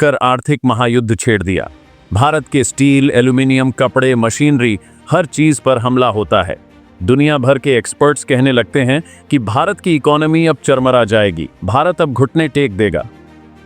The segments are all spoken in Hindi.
कर आर्थिक महायुद्ध छेड़ दिया। भारत के स्टील, एल्यूमिनियम, कपड़े, मशीनरी, हर चीज पर हमला होता है। दुनिया भर के एक्सपर्ट्स कहने लगते हैं कि भारत की इकोनॉमी अब चरमरा जाएगी, भारत अब घुटने टेक देगा।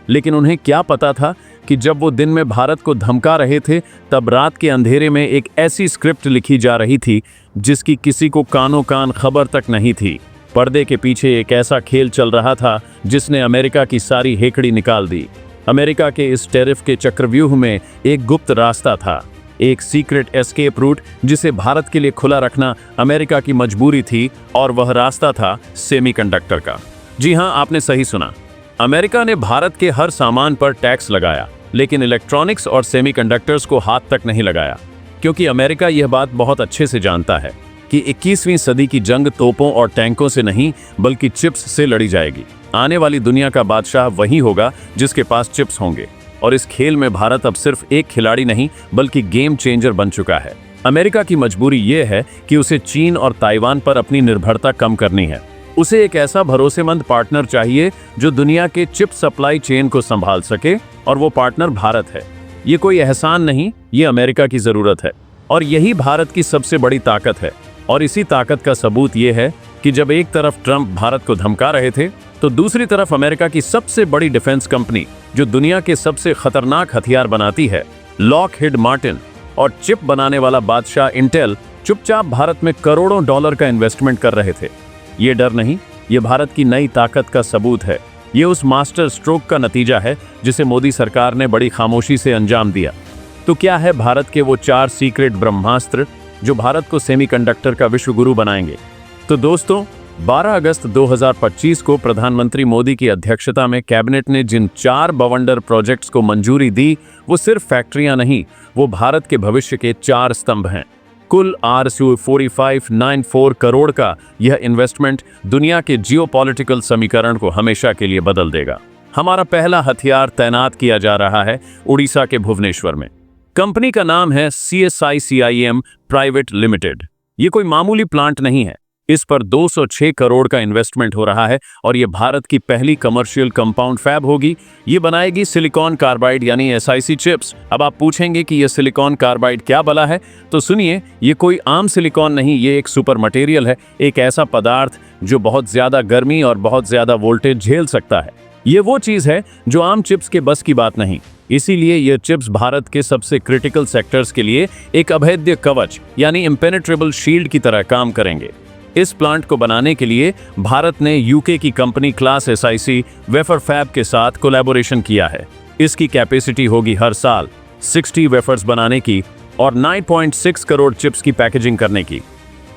लेकिन उन्हें क्या पता था कि जब वो दिन में भारत को धमका रहे थे, तब रात के अंधेरे में एक ऐसी स्क्रिप्ट लिखी जा रही थी जिसकी किसी को कानों कान खबर तक नहीं थी। पर्दे के पीछे एक ऐसा खेल चल रहा था जिसने अमेरिका की सारी हेकड़ी निकाल दी। अमेरिका के इस टैरिफ के चक्रव्यूह में एक गुप्त रास्ता था, एक सीक्रेट एस्केप रूट जिसे भारत के लिए खुला रखना अमेरिका की मजबूरी थी, और वह रास्ता था सेमीकंडक्टर का। जी हां, आपने सही सुना। अमेरिका ने भारत के हर सामान पर टैक्स लगाया, लेकिन इलेक्ट्रॉनिक्स और सेमीकंडक्टर्स को हाथ तक नहीं लगाया, क्योंकि अमेरिका यह बात बहुत अच्छे से जानता है कि 21वीं सदी की जंग तोपों और टैंकों से नहीं बल्कि चिप्स से लड़ी जाएगी। आने वाली दुनिया का बादशाह वही होगा जिसके पास चिप्स होंगे, और इस खेल में भारत अब सिर्फ एक खिलाड़ी नहीं बल्कि गेम चेंजर बन चुका है। अमेरिका की मजबूरी यह है कि उसे चीन और ताइवान पर अपनी निर्भरता कम करनी है। उसे एक ऐसा भरोसेमंद पार्टनर चाहिए जो दुनिया के चिप सप्लाई चेन को संभाल सके, और वो पार्टनर भारत है। ये कोई एहसान नहीं, ये अमेरिका की जरूरत है, और यही भारत की सबसे बड़ी ताकत है। और इसी ताकत का सबूत ये है कि जब एक तरफ ट्रंप भारत को धमका रहे थे, तो दूसरी तरफ अमेरिका की सबसे बड़ी डिफेंस कंपनी, जो दुनिया के सबसे खतरनाक हथियार बनाती है, लॉकहीड मार्टिन, और चिप बनाने वाला बादशाह इंटेल, चुपचाप भारत में करोड़ों डॉलर का इन्वेस्टमेंट कर रहे थे। ये डर नहीं, ये भारत की नई ताकत का सबूत है। ये उस मास्टर स्ट्रोक का नतीजा है जिसे मोदी सरकार ने बड़ी खामोशी से अंजाम दिया। तो क्या है भारत के वो 4 सीक्रेट ब्रह्मास्त्र जो भारत को सेमीकंडक्टर का विश्व गुरु बनाएंगे? तो दोस्तों, 12 अगस्त 2025 को प्रधानमंत्री मोदी की अध्यक्षता में कैबिनेट ने जिन 4 बवंडर प्रोजेक्ट्स को मंजूरी दी, वो सिर्फ फैक्ट्रियां नहीं, वो भारत के भविष्य के 4 स्तंभ हैं। कुल RSU 4594 करोड़ का यह इन्वेस्टमेंट दुनिया के जियोपॉलिटिकल समीकरण को हमेशा के लिए बदल देगा। हमारा पहला हथियार तैनात किया जा रहा है उड़ीसा के भुवनेश्वर में। कंपनी का नाम है CSICIM प्राइवेट लिमिटेड। ये कोई मामूली प्लांट नहीं है। इस पर 206 करोड़ का इन्वेस्टमेंट हो रहा है, और ये भारत की पहली कमर्शियल कंपाउंड फैब होगी। ये बनाएगी सिलिकॉन कार्बाइड यानी SiC चिप्स। अब आप पूछेंगे कि ये सिलिकॉन कार्बाइड क्या भला है, तो सुनिए, ये कोई आम सिलिकॉन नहीं, ये एक सुपर मटेरियल है, एक ऐसा पदार्थ जो बहुत ज्यादा गर्मी और बहुत ज्यादा वोल्टेज झेल सकता है। ये वो चीज है जो आम चिप्स के बस की बात नहीं। इसीलिए ये चिप्स भारत के सबसे क्रिटिकल सेक्टर्स के लिए एक अभेद्य कवच यानी इम्पेनेट्रेबल शील्ड की तरह काम करेंगे। इस प्लांट को बनाने के लिए भारत ने यूके की company class SiC wafer fab के साथ कोलैबोरेशन किया है। इसकी कैपेसिटी होगी हर साल 60 वेफर्स बनाने की और 9.6 करोड़ चिप्स की पैकेजिंग करने की।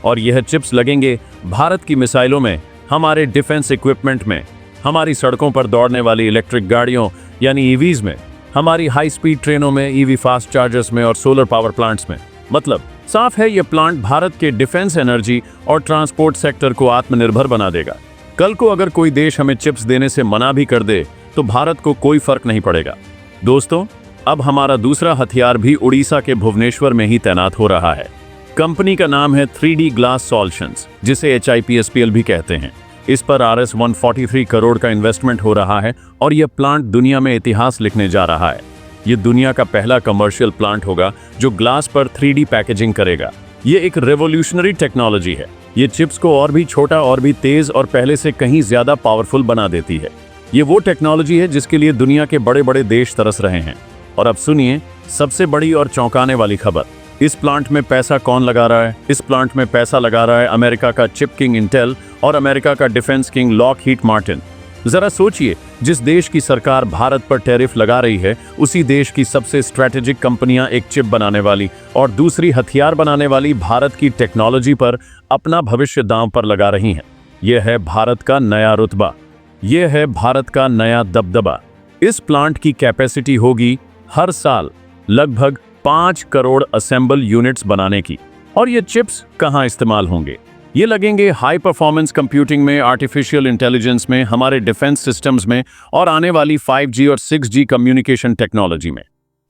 और यह चिप्स लगेंगे भारत की मिसाइलों में, हमारे डिफेंस इक्विपमेंट में, हमारी सड़कों पर दौड़ने वाली इलेक्ट्रिक गाड़ियों यानी EVs में, हमारी हाई स्पीड ट्रेनों में, EV फास्ट चार्जर्स में और सोलर पावर प्लांट्स में। मतलब साफ है, यह प्लांट भारत के डिफेंस, एनर्जी और ट्रांसपोर्ट सेक्टर को आत्मनिर्भर बना देगा। कल को अगर कोई देश हमें चिप्स देने से मना भी कर दे तो भारत को कोई फर्क नहीं पड़ेगा। दोस्तों, अब हमारा दूसरा हथियार भी उड़ीसा के भुवनेश्वर में ही तैनात हो रहा है। कंपनी का नाम है 3D ग्लास सॉल्यूशंस, जिसे HIPSPL भी कहते हैं। इस पर RS 143 करोड़ का इन्वेस्टमेंट हो रहा है, और यह प्लांट दुनिया में इतिहास लिखने जा रहा है। ये दुनिया का पहला कमर्शियल प्लांट होगा जो ग्लास पर 3D पैकेजिंग करेगा। ये एक रेवोल्यूशनरी टेक्नोलॉजी है। ये चिप्स को और भी छोटा, और भी तेज और पहले से कहीं ज्यादा पावरफुल बना देती है। ये वो टेक्नोलॉजी है जिसके लिए दुनिया के बड़े बड़े देश तरस रहे हैं। और अब सुनिए सबसे बड़ी और चौंकाने वाली खबर। इस प्लांट में पैसा कौन लगा रहा है? इस प्लांट में पैसा लगा रहा है अमेरिका का चिप किंग इंटेल और अमेरिका का डिफेंस किंग लॉकहीड मार्टिन। जरा सोचिए, जिस देश की सरकार भारत पर टैरिफ लगा रही है, उसी देश की सबसे स्ट्रैटेजिक कंपनियां एक चिप बनाने वाली और दूसरी हथियार बनाने वाली भारत की टेक्नोलॉजी पर अपना भविष्य दांव पर लगा रही हैं। यह है भारत का नया रुतबा, यह है भारत का नया दबदबा। इस प्लांट की कैपेसिटी होगी हर साल लगभग 5 करोड़ असेंबल यूनिट्स बनाने की। और ये चिप्स कहां इस्तेमाल होंगे? ये लगेंगे हाई परफॉर्मेंस कंप्यूटिंग में, आर्टिफिशियल इंटेलिजेंस में, हमारे डिफेंस सिस्टम्स में और आने वाली 5G और 6G कम्युनिकेशन टेक्नोलॉजी में।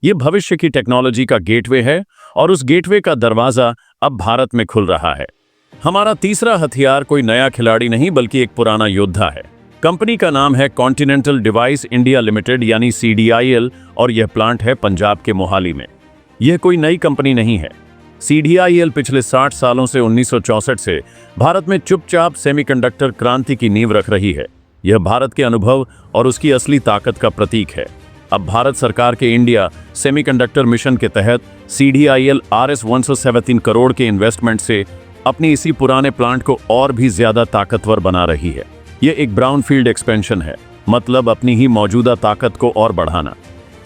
ये भविष्य की टेक्नोलॉजी का गेटवे है, और उस गेटवे का दरवाजा अब भारत में खुल रहा है। हमारा तीसरा हथियार कोई नया खिलाड़ी नहीं बल्कि एक पुराना योद्धा है। कंपनी का नाम है कॉन्टिनेंटल डिवाइस इंडिया लिमिटेड यानी CDIL और यह प्लांट है पंजाब के मोहाली में। यह कोई नई कंपनी नहीं है। CDIL पिछले 60 सालों से 1964 से भारत में चुपचाप सेमीकंडक्टर क्रांति की नींव रख रही है। यह भारत के अनुभव और उसकी असली ताकत का प्रतीक है। अब भारत सरकार के इंडिया सेमीकंडक्टर मिशन के तहत CDIL Rs 117 करोड़ के इन्वेस्टमेंट से अपनी इसी पुराने प्लांट को और भी ज्यादा ताकतवर बना रही है। यह एक ब्राउनफील्ड एक्सपेंशन है, मतलब अपनी ही मौजूदा ताकत को और बढ़ाना।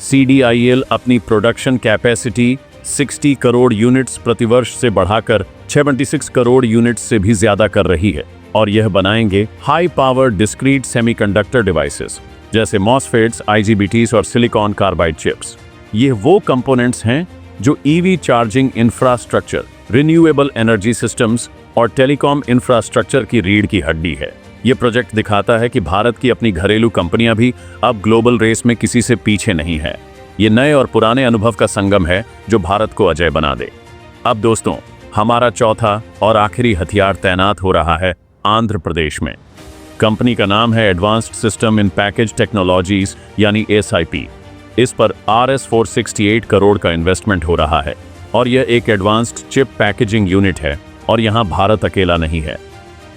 CDIL अपनी प्रोडक्शन कैपेसिटी 60 करोड़ यूनिट्स प्रतिवर्ष से बढ़ाकर 76 करोड़ यूनिट्स से भी ज्यादा कर रही है और यह बनाएंगे high power discrete semiconductor devices जैसे मॉसफेट्स, IGBTs और सिलिकॉन कार्बाइड चिप्स। ये वो कंपोनेंट्स हैं जो EV charging infrastructure, renewable energy systems और टेलीकॉम इंफ्रास्ट्रक्चर की रीढ़ की हड्डी है। ये प्रोजेक्ट दिखाता है कि भारत की अपनी घरेलू कंपनियां भी अब ग्लोबल रेस में किसी से पीछे नहीं है। ये नए और पुराने अनुभव का संगम है जो भारत को अजय बना दे। अब दोस्तों, हमारा चौथा और आखिरी हथियार तैनात हो रहा है आंध्र प्रदेश में। कंपनी का नाम है advanced system in package technologies यानी SIP। इस पर Rs 468 करोड़ का इन्वेस्टमेंट हो रहा है और यह एक एडवांस्ड चिप पैकेजिंग यूनिट है और यहाँ भारत अकेला नहीं है।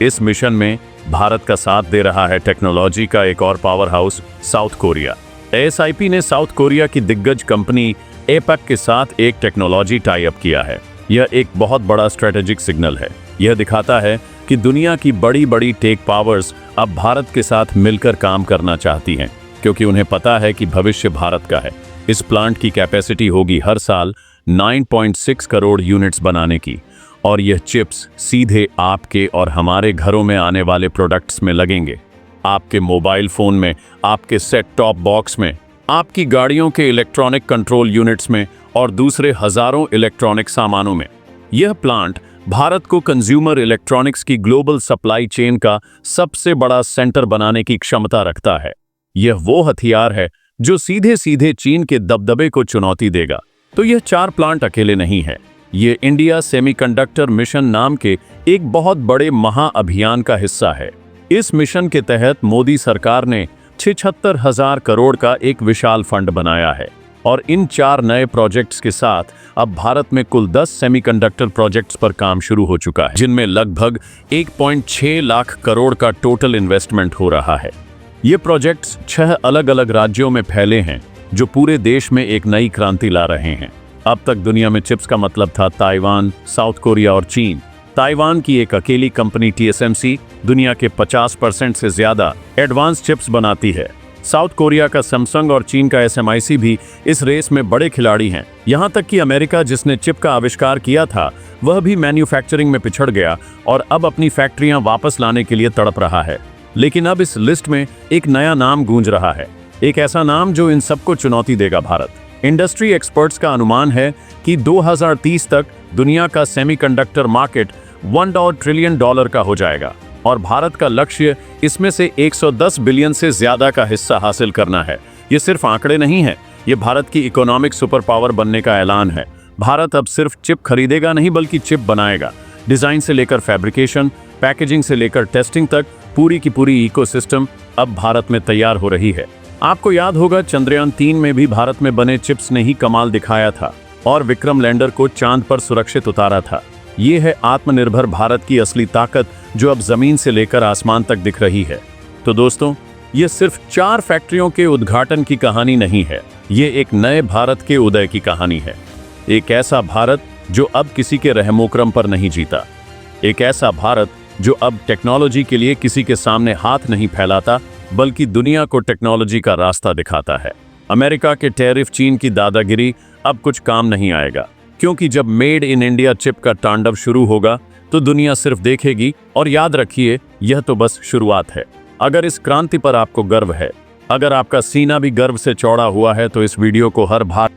इस मिशन में भारत का साथ दे रहा है टेक्नोलॉजी का एक और power house south Korea. SIP ने साउथ कोरिया की दिग्गज कंपनी APAC के साथ एक टेक्नोलॉजी टाई अप किया है। यह एक बहुत बड़ा स्ट्रेटेजिक सिग्नल है। यह दिखाता है कि दुनिया की बड़ी बड़ी टेक पावर्स अब भारत के साथ मिलकर काम करना चाहती हैं, क्योंकि उन्हें पता है कि भविष्य भारत का है। इस प्लांट की कैपेसिटी होगी हर साल 9.6 करोड़ यूनिट्स बनाने की और यह चिप्स सीधे आपके और हमारे घरों में आने वाले प्रोडक्ट्स में लगेंगे। आपके मोबाइल फोन में, आपके सेट टॉप बॉक्स में, आपकी गाड़ियों के इलेक्ट्रॉनिक कंट्रोल यूनिट्स में और दूसरे हजारों इलेक्ट्रॉनिक सामानों में। यह प्लांट भारत को कंज्यूमर इलेक्ट्रॉनिक्स की ग्लोबल सप्लाई चेन का सबसे बड़ा सेंटर बनाने की क्षमता रखता है। यह वो हथियार है जो सीधे सीधे चीन के दबदबे को चुनौती देगा। तो यह 4 प्लांट अकेले नहीं है। ये इंडिया सेमीकंडक्टर मिशन नाम के एक बहुत बड़े महाअभियान का हिस्सा है। इस मिशन के तहत मोदी सरकार ने 76,000 करोड़ का एक विशाल फंड बनाया है और इन 4 नए प्रोजेक्ट्स के साथ अब भारत में कुल 10 सेमीकंडक्टर प्रोजेक्ट्स पर काम शुरू हो चुका है, जिनमें लगभग 1.6 लाख करोड़ का टोटल इन्वेस्टमेंट हो रहा है। ये प्रोजेक्ट्स 6 अलग अलग राज्यों में फैले हैं जो पूरे देश में एक नई क्रांति ला रहे हैं। अब तक दुनिया में चिप्स का मतलब था ताइवान, साउथ कोरिया और चीन। ताइवान की एक अकेली कंपनी TSMC दुनिया के 50% से ज्यादा एडवांस चिप्स बनाती है। साउथ कोरिया का सैमसंग और चीन का SMIC भी इस रेस में बड़े खिलाड़ी हैं। यहाँ तक कि अमेरिका, जिसने चिप का आविष्कार किया था, वह भी मैन्युफैक्चरिंग में पिछड़ गया और अब अपनी फैक्ट्रियां वापस लाने के लिए तड़प रहा है। लेकिन अब इस लिस्ट में एक नया नाम गूंज रहा है, एक ऐसा नाम जो इन सबको चुनौती देगा। भारत। इंडस्ट्री एक्सपर्ट्स का अनुमान है कि 2030 तक दुनिया का सेमीकंडक्टर मार्केट $1 ट्रिलियन का हो जाएगा और भारत का लक्ष्य इसमें से 110 बिलियन से ज्यादा का हिस्सा हासिल करना है। ये सिर्फ आंकड़े नहीं है, ये भारत की इकोनॉमिक सुपर पावर बनने का ऐलान है। भारत अब सिर्फ चिप खरीदेगा नहीं, बल्कि चिप बनाएगा। डिजाइन से लेकर फैब्रिकेशन, पैकेजिंग से लेकर टेस्टिंग तक पूरी की पूरी इकोसिस्टम अब भारत में तैयार हो रही है। आपको याद होगा, चंद्रयान 3 में भी भारत में बने चिप्स ने ही कमाल दिखाया था और विक्रम लैंडर को चांद पर सुरक्षित उतारा था। ये है आत्मनिर्भर भारत की असली ताकत, जो अब जमीन से लेकर आसमान तक दिख रही है। तो दोस्तों, ये सिर्फ 4 फैक्ट्रियों के उद्घाटन की कहानी नहीं है, ये एक नए भारत के उदय की कहानी है। एक ऐसा भारत जो अब किसी के रहमोकरम पर नहीं जीता, एक ऐसा भारत जो अब टेक्नोलॉजी के लिए किसी के सामने हाथ नहीं फैलाता, बल्कि दुनिया को टेक्नोलॉजी का रास्ता दिखाता है। अमेरिका के टैरिफ, चीन की दादागिरी अब कुछ काम नहीं आएगा, क्योंकि जब मेड इन इंडिया चिप का तांडव शुरू होगा तो दुनिया सिर्फ देखेगी। और याद रखिए, यह तो बस शुरुआत है। अगर इस क्रांति पर आपको गर्व है, अगर आपका सीना भी गर्व से चौड़ा हुआ है, तो इस वीडियो को हर भार